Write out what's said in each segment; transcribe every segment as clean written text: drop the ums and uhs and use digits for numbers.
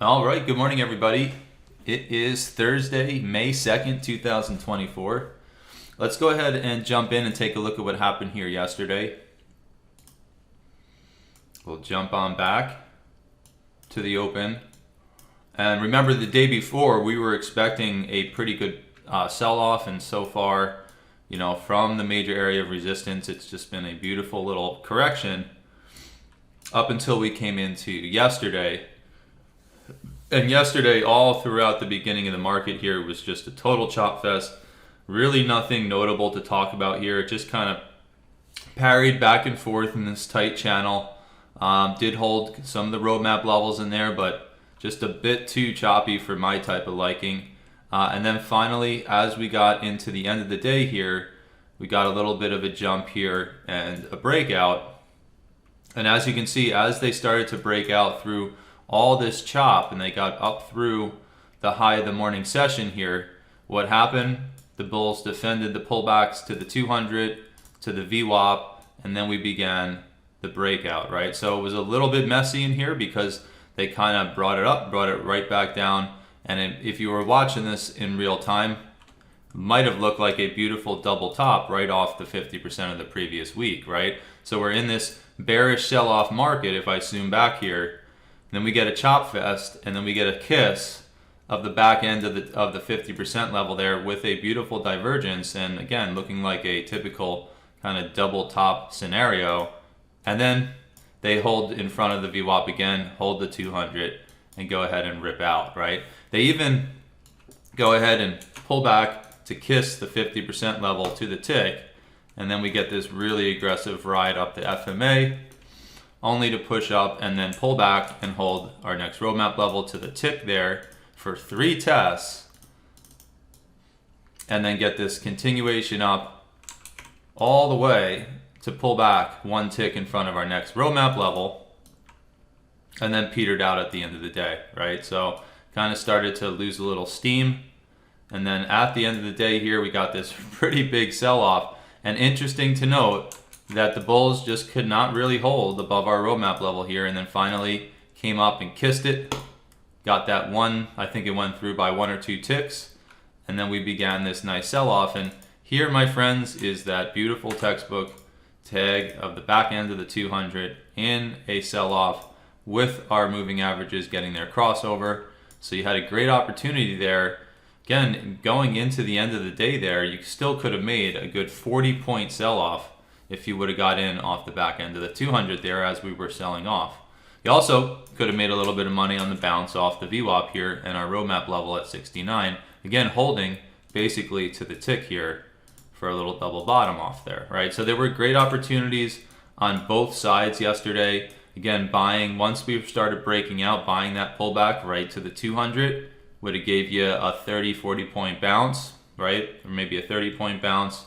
All right, good morning, everybody. It is Thursday, May 2nd, 2024. Let's go ahead and jump in and take a look at what happened here yesterday. We'll jump on back to the open. And remember, the day before, we were expecting a pretty good sell-off, and so far, from the major area of resistance, it's just been a beautiful little correction up until we came into yesterday. And yesterday, all throughout the beginning of the market here, was just a total chop fest. Really nothing notable to talk about here. It just kind of parried back and forth in this tight channel. Did hold some of the roadmap levels in there, but just a bit too choppy for my type of liking. And then finally, as we got into the end of the day here, we got a little bit of a jump here and a breakout. And as you can see, as they started to break out through all this chop and they got up through the high of the morning session here, what happened? The bulls defended the pullbacks to the 200, to the VWAP, and then we began the breakout, right? So it was a little bit messy in here because they kind of brought it up, brought it right back down. And if you were watching this in real time, it might have looked like a beautiful double top right off the 50% of the previous week, right? So we're in this bearish sell-off market. If I zoom back here, then we get a chop fest, and then we get a kiss of the back end of the 50% level there with a beautiful divergence, and again, looking like a typical kind of double top scenario. And then they hold in front of the VWAP again, hold the 200, and go ahead and rip out, right? They even go ahead and pull back to kiss the 50% level to the tick, and then we get this really aggressive ride up the FMA, only to push up and then pull back and hold our next roadmap level to the tick there for 3 tests, and then get this continuation up all the way to pull back 1 tick in front of our next roadmap level, and then petered out at the end of the day, right? So kind of started to lose a little steam, and then at the end of the day here, we got this pretty big sell-off. And interesting to note that the bulls just could not really hold above our roadmap level here, and then finally came up and kissed it, got that one, I think it went through by 1 or 2 ticks, and then we began this nice sell-off. And here, my friends, is that beautiful textbook tag of the back end of the 200 in a sell-off with our moving averages getting their crossover. So you had a great opportunity there. Again, going into the end of the day there, you still could have made a good 40-point sell-off if you would have got in off the back end of the 200 there as we were selling off. You also could have made a little bit of money on the bounce off the VWAP here and our roadmap level at 69. Again, holding basically to the tick here for a little double bottom off there, right? So there were great opportunities on both sides yesterday. Again, buying, once we started breaking out, buying that pullback right to the 200 would have gave you a 30, 40-point bounce, right? Or maybe a 30-point bounce.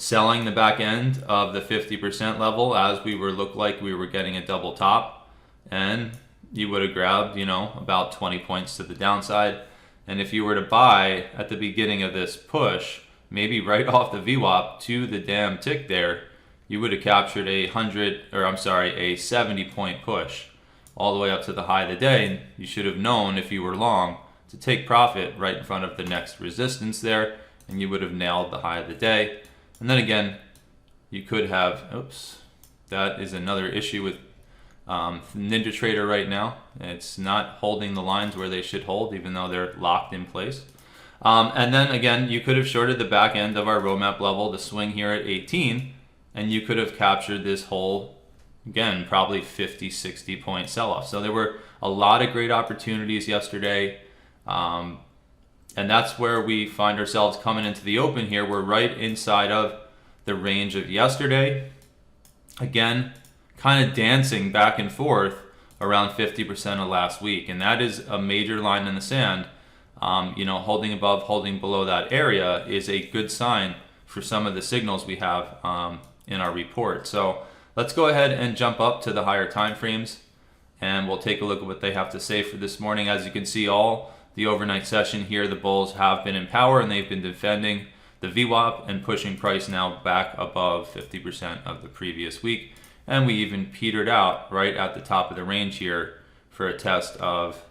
Selling the back end of the 50% level as we looked like we were getting a double top, and you would have grabbed, about 20 points to the downside. And if you were to buy at the beginning of this push, maybe right off the VWAP to the damn tick there, you would have captured a 70-point push all the way up to the high of the day. And you should have known, if you were long, to take profit right in front of the next resistance there, and you would have nailed the high of the day. And then again, you could have, that is another issue with NinjaTrader right now. It's not holding the lines where they should hold, even though they're locked in place. And then again, you could have shorted the back end of our roadmap level, the swing here at 18, and you could have captured this whole, again, probably 50, 60-point sell-off. So there were a lot of great opportunities yesterday. And that's where we find ourselves coming into the open here. We're right inside of the range of yesterday. Again, kind of dancing back and forth around 50% of last week. And that is a major line in the sand. Holding above, holding below that area is a good sign for some of the signals we have in our report. So let's go ahead and jump up to the higher time frames, and we'll take a look at what they have to say for this morning. As you can see, all the overnight session here, the bulls have been in power, and they've been defending the VWAP and pushing price now back above 50% of the previous week. And we even petered out right at the top of the range here for a test of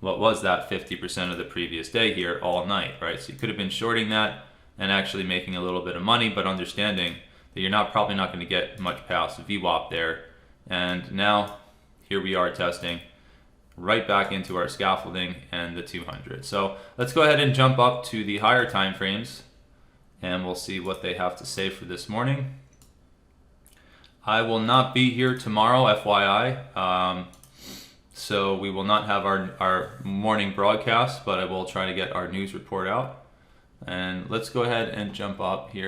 what was that 50% of the previous day here all night, right? So you could have been shorting that and actually making a little bit of money, but understanding that you're probably not going to get much past VWAP there. And now here we are testing right back into our scaffolding and the 200. So let's go ahead and jump up to the higher time frames and we'll see what they have to say for this morning. I will not be here tomorrow, FYI. So we will not have our morning broadcast, but I will try to get our news report out. And let's go ahead and jump up here.